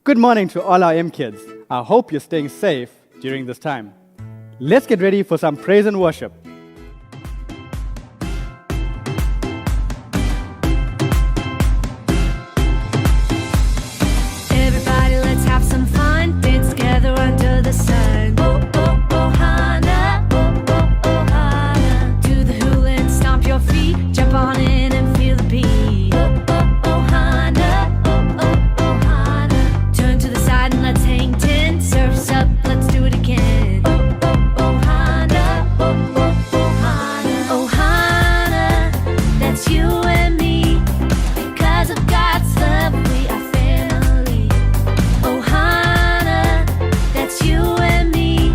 Good morning to all our Emkids. I hope you're staying safe during this time. Let's get ready for some praise and worship. Everybody, let's have some fun. Dance together under the sun. Oh, oh, oh, Hana. Oh, oh, oh, Hana. Do the hula and stomp your feet. Jump on in and feel the beat. Oh, oh, oh, Hana. Oh, oh, oh, Hana. Turn to the side and let's hang ten. Surf's up, let's do it again. Oh, oh, oh, Hana. Oh, oh, oh, Hana. Oh, Hana. That's you and me. Because of God's love, we are family. Oh, Hana, that's you and me.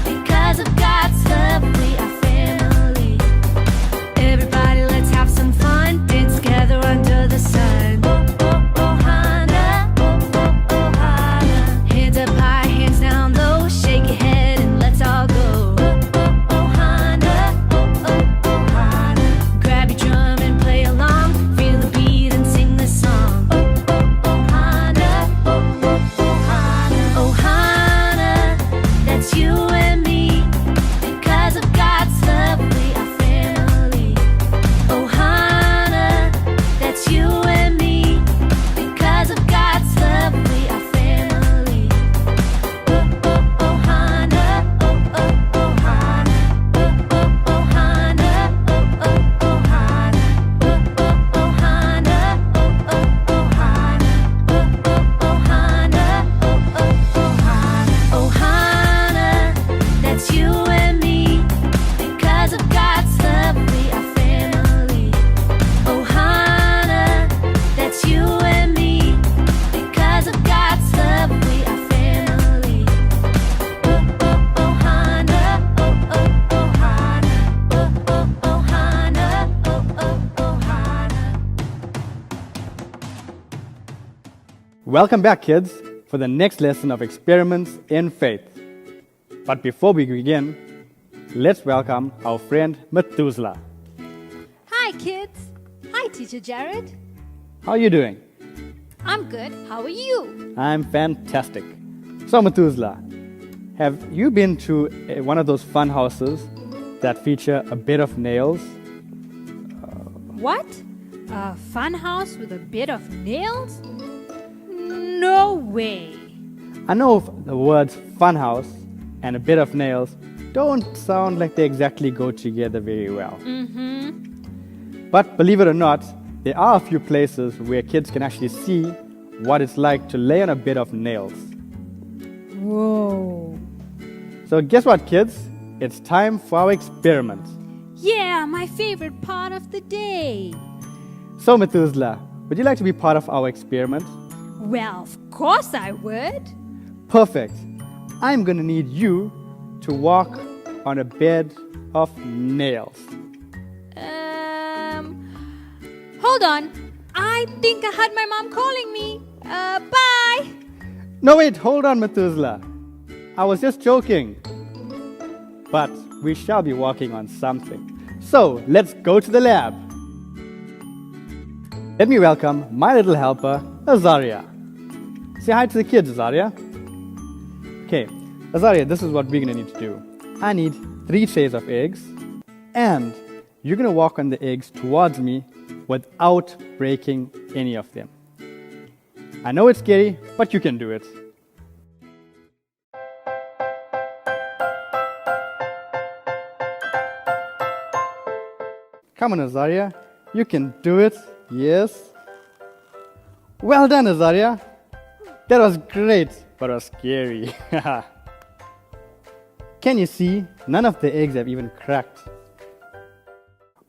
Because of God's love, we are family. Everybody, let's have some fun. Dance together under the sun. Oh, oh, oh, Hana. Oh, oh, oh, Hana. Hands up high, hands down low. Shake your head and let's all go. Oh, oh, oh, Hana. Oh, oh, oh, Hana. Grab your drum and play along. Feel the beat and sing the song. Oh, oh, oh, Hana. Oh, oh, oh, Hana. Oh, Hana, that's you and me. Because of God's love, we are family. Oh, Hana, that's you and me. Because of God's love, we are family. Oh, oh, oh, Hana. Oh, oh, oh, Hana. Oh, oh, oh, Hana. Oh, oh, oh, Hana. Oh, oh, oh, Hana. Oh, oh, oh, Hana. Oh, oh, oh, Hana. Oh, oh, oh, Hana. Oh, Hana, that's you and me. Because of God's love, we are family. Oh, Hana, that's you and me. Because of God's love, we are family. Oh, oh, oh, Hana. Oh, oh, oh, Hana. Oh, oh, oh, Hana. Oh, oh, oh, Hana. Welcome back, kids, for the next lesson of Experiments in Faith. But before we begin, let's welcome our friend Methuselah. Hi, kids. Hi, Teacher Jared. How are you doing? I'm good. How are you? I'm fantastic. So, Methuselah, have you been to one of those fun houses that feature a bed of nails? What? A fun house with a bed of nails? No way. I know the words fun house and a bed of nails don't sound like they exactly go together very well. But believe it or not, there are a few places where kids can actually see what it's like to lay on a bed of nails. Whoa. So guess what, kids? It's time for our experiment. Yeah, my favorite part of the day. So, Methuselah, would you like to be part of our experiment? Well, of course I would. Perfect. I'm going to need you to walk on a bed of nails. Hold on. I think I heard my mom calling me. Bye. No, wait, hold on, Methuselah. I was just joking. But we shall be walking on something. So, let's go to the lab. Let me welcome my little helper, Azaria. Say hi to the kids, Azaria. Okay, Azaria, this is what we're going to need to do. I need 3 trays of eggs, and you're going to walk on the eggs towards me without breaking any of them. I know it's scary, but you can do it. Come on, Azaria. You can do it. Yes. Well done, Azaria. That was great, but it was scary. Can you see? None of the eggs have even cracked.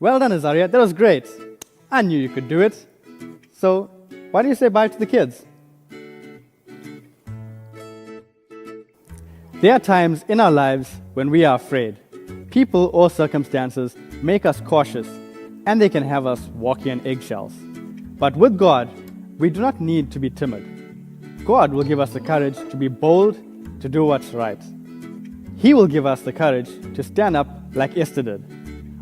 Well done, Azaria. That was great. I knew you could do it. So, why don't you say bye to the kids? There are times in our lives when we are afraid. People or circumstances make us cautious, and they can have us walking on eggshells. But with God, we do not need to be timid. God will give us the courage to be bold, to do what's right. He will give us the courage to stand up like Esther did.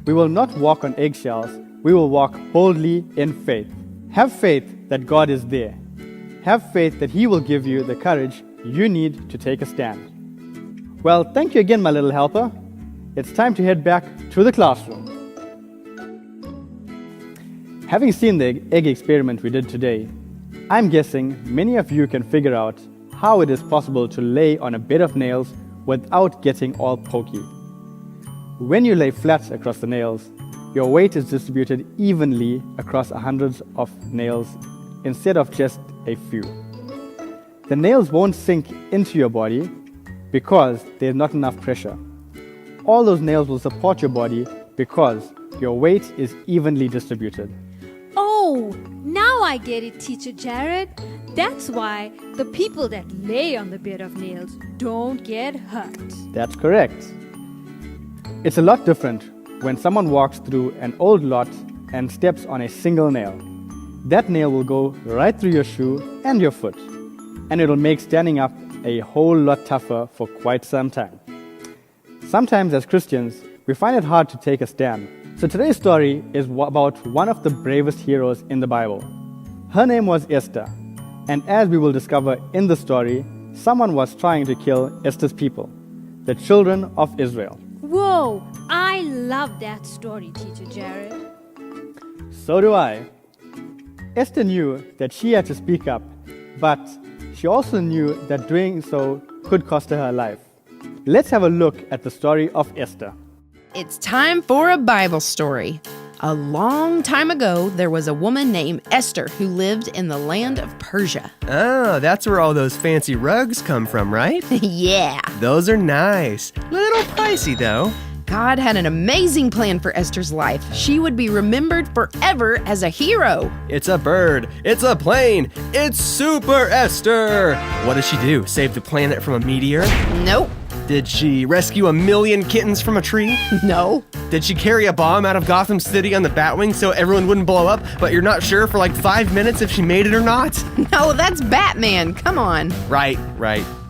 We will not walk on eggshells, we will walk boldly in faith. Have faith that God is there. have faith that He will give you the courage you need to take a stand. Well, thank you again, my little helper. It's time to head back to the classroom. Having seen the egg experiment we did today, I'm guessing many of you can figure out how it is possible to lay on a bed of nails without getting all pokey. When you lay flat across the nails, your weight is distributed evenly across hundreds of nails instead of just a few. The nails won't sink into your body because there's not enough pressure. All those nails will support your body because your weight is evenly distributed. Oh, now I get it, Teacher Jared. That's why the people that lay on the bed of nails don't get hurt. That's correct. It's a lot different when someone walks through an old lot and steps on a single nail. That nail will go right through your shoe and your foot, and it'll make standing up a whole lot tougher for quite some time. Sometimes as Christians, we find it hard to take a stand. So today's story is about one of the bravest heroes in the Bible. Her name was Esther, and as we will discover in the story, someone was trying to kill Esther's people, the children of Israel. Whoa, I love that story, Teacher Jared. So do I. Esther knew that she had to speak up, but she also knew that doing so could cost her life. Let's have a look at the story of Esther. It's time for a Bible story. A long time ago, there was a woman named Esther who lived in the land of Persia. Oh, that's where all those fancy rugs come from, right? Yeah. Those are nice. Little pricey, though. God had an amazing plan for Esther's life. She would be remembered forever as a hero. It's a bird. It's a plane. It's Super Esther. What does she do? Save the planet from a meteor? Nope. Did she rescue 1,000,000 kittens from a tree? No. Did she carry a bomb out of Gotham City on the Batwing so everyone wouldn't blow up, but you're not sure for like 5 minutes if she made it or not? No, that's Batman. Come on. Right.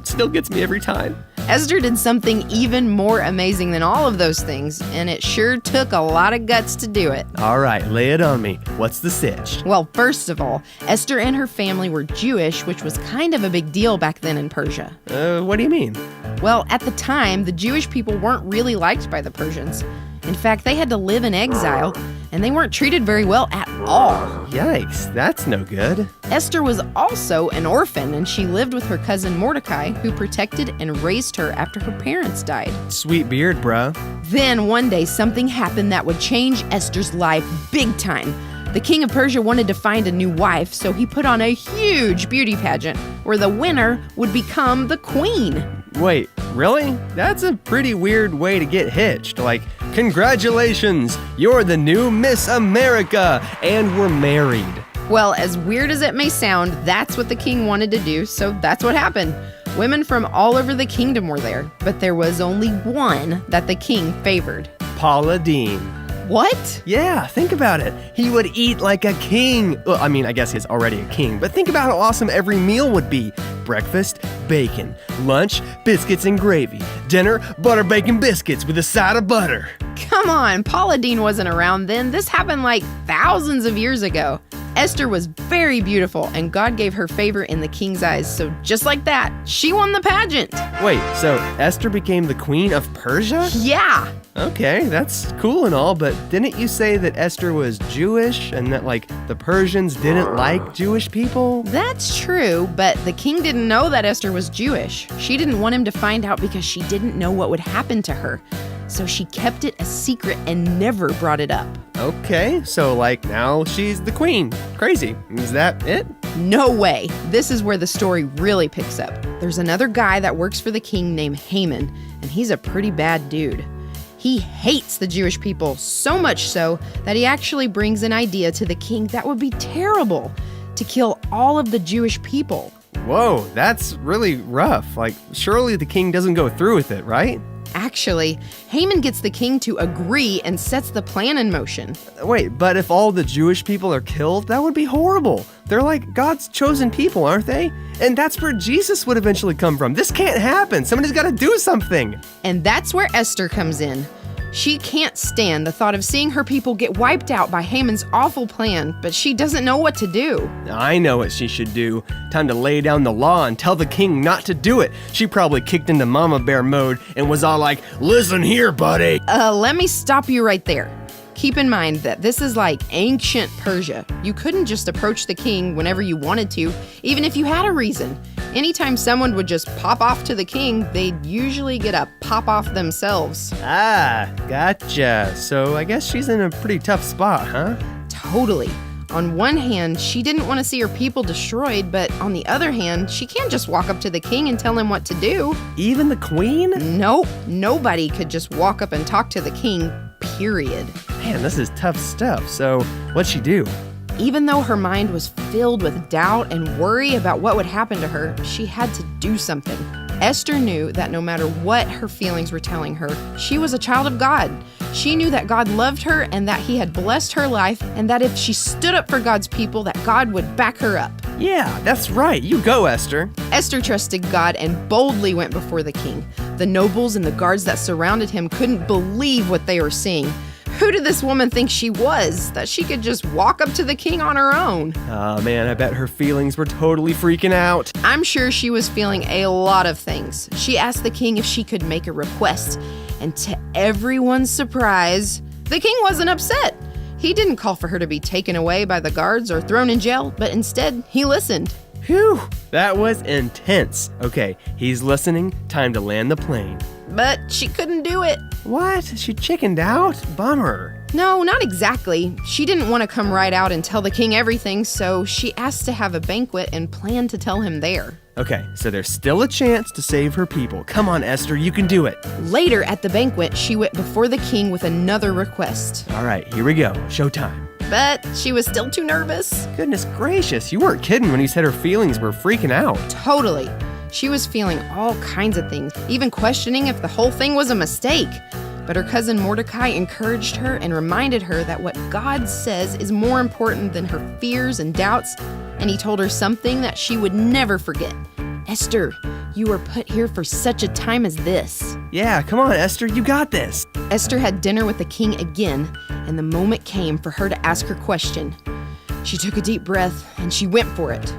Still gets me every time. Esther did something even more amazing than all of those things, and it sure took a lot of guts to do it. All right, lay it on me. What's the sitch? Well, first of all, Esther and her family were Jewish, which was kind of a big deal back then in Persia. What do you mean? Well, at the time, the Jewish people weren't really liked by the Persians. In fact, they had to live in exile, and they weren't treated very well at all. Yikes, that's no good. Esther was also an orphan, and she lived with her cousin Mordecai, who protected and raised her after her parents died. Sweet beard, bro. Then one day, something happened that would change Esther's life big time. The king of Persia wanted to find a new wife, so he put on a huge beauty pageant where the winner would become the queen. Wait, really? That's a pretty weird way to get hitched. Like, congratulations, you're the new Miss America, and we're married. Well, as weird as it may sound, that's what the king wanted to do, so that's what happened. Women from all over the kingdom were there, but there was only one that the king favored. Paula Deen. What? Yeah, think about it. He would eat like a king. Well, I mean, I guess he's already a king, but think about how awesome every meal would be. Breakfast, bacon. Lunch, biscuits and gravy. Dinner, butter bacon biscuits with a side of butter. Come on, Paula Deen wasn't around then. This happened like thousands of years ago. Esther was very beautiful, and God gave her favor in the king's eyes, so just like that, she won the pageant. Wait, so Esther became the queen of Persia? Yeah. Okay, that's cool and all, but didn't you say that Esther was Jewish and that, like, the Persians didn't like Jewish people? That's true, but the king didn't know that Esther was Jewish. She didn't want him to find out because she didn't know what would happen to her. So she kept it a secret and never brought it up. Okay, so like now she's the queen. Crazy. Is that it? No way. This is where the story really picks up. There's another guy that works for the king named Haman, and he's a pretty bad dude. He hates the Jewish people, so much so that he actually brings an idea to the king that would be terrible, to kill all of the Jewish people. Whoa, that's really rough. Like, surely the king doesn't go through with it, right? Actually, Haman gets the king to agree and sets the plan in motion. Wait, but if all the Jewish people are killed, that would be horrible. They're like God's chosen people, aren't they? And that's where Jesus would eventually come from. This can't happen. Somebody's got to do something. And that's where Esther comes in. She can't stand the thought of seeing her people get wiped out by Haman's awful plan, but she doesn't know what to do. I know what she should do. Time to lay down the law and tell the king not to do it. She probably kicked into mama bear mode and was all like, "Listen here, buddy." Let me stop you right there. Keep in mind that this is like ancient Persia. You couldn't just approach the king whenever you wanted to, even if you had a reason. Anytime someone would just pop off to the king, they'd usually get a pop off themselves. Ah, gotcha. So I guess she's in a pretty tough spot, huh? Totally. On one hand, she didn't want to see her people destroyed, but on the other hand, she can't just walk up to the king and tell him what to do. Even the queen? Nope, nobody could just walk up and talk to the king, period. Man, this is tough stuff. So what'd she do? Even though her mind was filled with doubt and worry about what would happen to her, she had to do something. Esther knew that no matter what her feelings were telling her, she was a child of God. She knew that God loved her and that he had blessed her life, and that if she stood up for God's people, that God would back her up. Yeah, that's right. You go, Esther. Esther trusted God and boldly went before the king. The nobles and the guards that surrounded him couldn't believe what they were seeing. Who did this woman think she was, that she could just walk up to the king on her own? Oh man, I bet her feelings were totally freaking out. I'm sure she was feeling a lot of things. She asked the king if she could make a request, and to everyone's surprise, the king wasn't upset. He didn't call for her to be taken away by the guards or thrown in jail, but instead, he listened. Phew, that was intense. Okay, he's listening. Time to land the plane. But she couldn't do it. What? She chickened out? Bummer. No, not exactly. She didn't want to come right out and tell the king everything, so she asked to have a banquet and planned to tell him there. Okay, so there's still a chance to save her people. Come on, Esther, you can do it. Later at the banquet, she went before the king with another request. All right, here we go. Showtime. But she was still too nervous. Goodness gracious, you weren't kidding when you said her feelings were freaking out. Totally. She was feeling all kinds of things, even questioning if the whole thing was a mistake. But her cousin Mordecai encouraged her and reminded her that what God says is more important than her fears and doubts, and he told her something that she would never forget. Esther, you were put here for such a time as this. Yeah, come on, Esther, you got this. Esther had dinner with the king again, and the moment came for her to ask her question. She took a deep breath, and she went for it.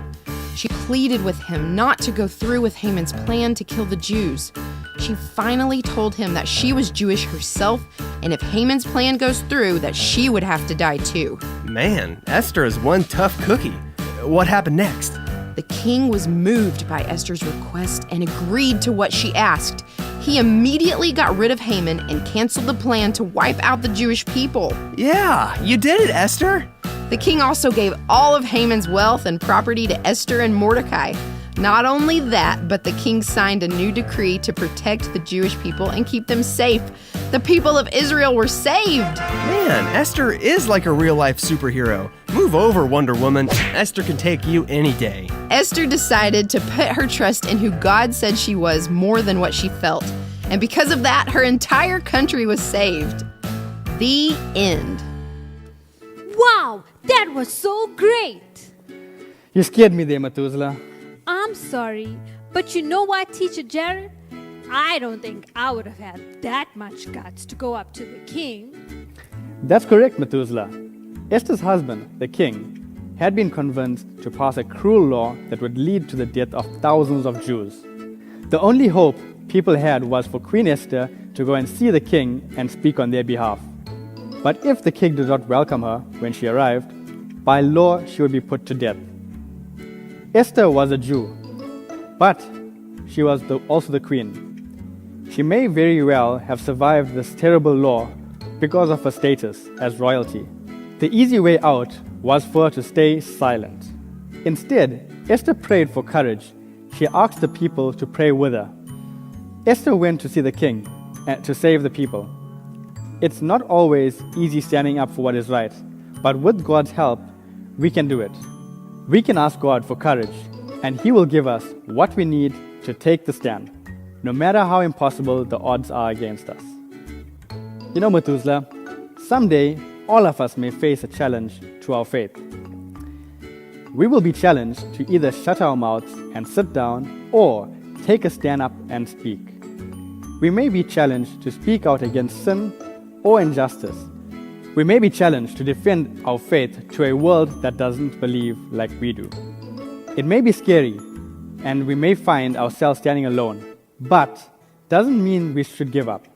She pleaded with him not to go through with Haman's plan to kill the Jews. She finally told him that she was Jewish herself, and if Haman's plan goes through, that she would have to die too. Man, Esther is one tough cookie. What happened next? The king was moved by Esther's request and agreed to what she asked. He immediately got rid of Haman and canceled the plan to wipe out the Jewish people. Yeah, you did it, Esther. The king also gave all of Haman's wealth and property to Esther and Mordecai. Not only that, but the king signed a new decree to protect the Jewish people and keep them safe. The people of Israel were saved. Man, Esther is like a real-life superhero. Move over, Wonder Woman. Esther can take you any day. Esther decided to put her trust in who God said she was more than what she felt. And because of that, her entire country was saved. The end. Wow, that was so great! You scared me there, Methuselah. I'm sorry, but you know what, Teacher Jared? I don't think I would have had that much guts to go up to the king. That's correct, Methuselah. Esther's husband, the king, had been convinced to pass a cruel law that would lead to the death of thousands of Jews. The only hope people had was for Queen Esther to go and see the king and speak on their behalf. But if the king did not welcome her when she arrived, by law she would be put to death. Esther was a Jew, but she was also the queen. She may very well have survived this terrible law because of her status as royalty. The easy way out was for her to stay silent. Instead, Esther prayed for courage. She asked the people to pray with her. Esther went to see the king to save the people. It's not always easy standing up for what is right, but with God's help, we can do it. We can ask God for courage, and He will give us what we need to take the stand, no matter how impossible the odds are against us. You know, Methuselah, someday all of us may face a challenge to our faith. We will be challenged to either shut our mouths and sit down or take a stand up and speak. We may be challenged to speak out against sin or injustice. We may be challenged to defend our faith to a world that doesn't believe like we do. It may be scary, and we may find ourselves standing alone, but doesn't mean we should give up.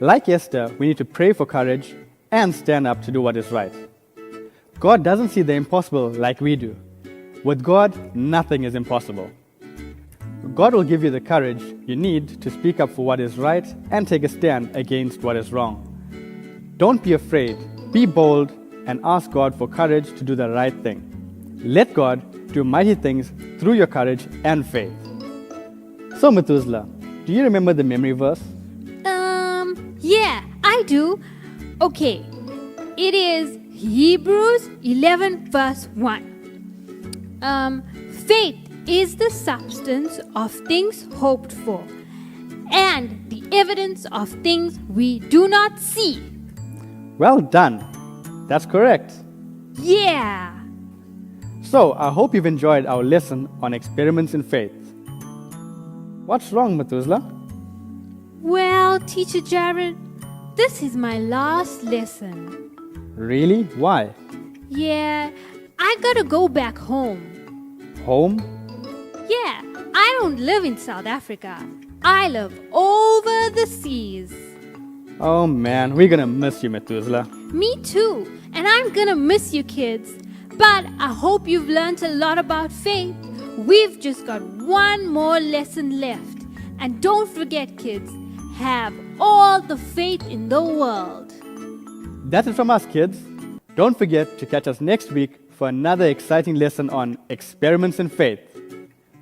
Like Esther, we need to pray for courage and stand up to do what is right. God doesn't see the impossible like we do. With God, nothing is impossible. God will give you the courage you need to speak up for what is right and take a stand against what is wrong. Don't be afraid, be bold, and ask God for courage to do the right thing. Let God do mighty things through your courage and faith. So, Methuselah, do you remember the memory verse? Yeah, I do. Okay, it is Hebrews 11 verse 1. Faith is the substance of things hoped for and the evidence of things we do not see. Well done. That's correct. Yeah. So, I hope you've enjoyed our lesson on experiments in faith. What's wrong, Methuselah? Well, Teacher Jared, this is my last lesson. Really? Why? Yeah, I gotta go back home. Home? Yeah, I don't live in South Africa. I live over the seas. Oh man, we're gonna miss you, Methuselah. Me too, and I'm gonna miss you kids. But I hope you've learned a lot about faith. We've just got one more lesson left. And don't forget, kids, have all the faith in the world. That's it from us, kids. Don't forget to catch us next week for another exciting lesson on experiments in faith.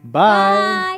Bye. Bye.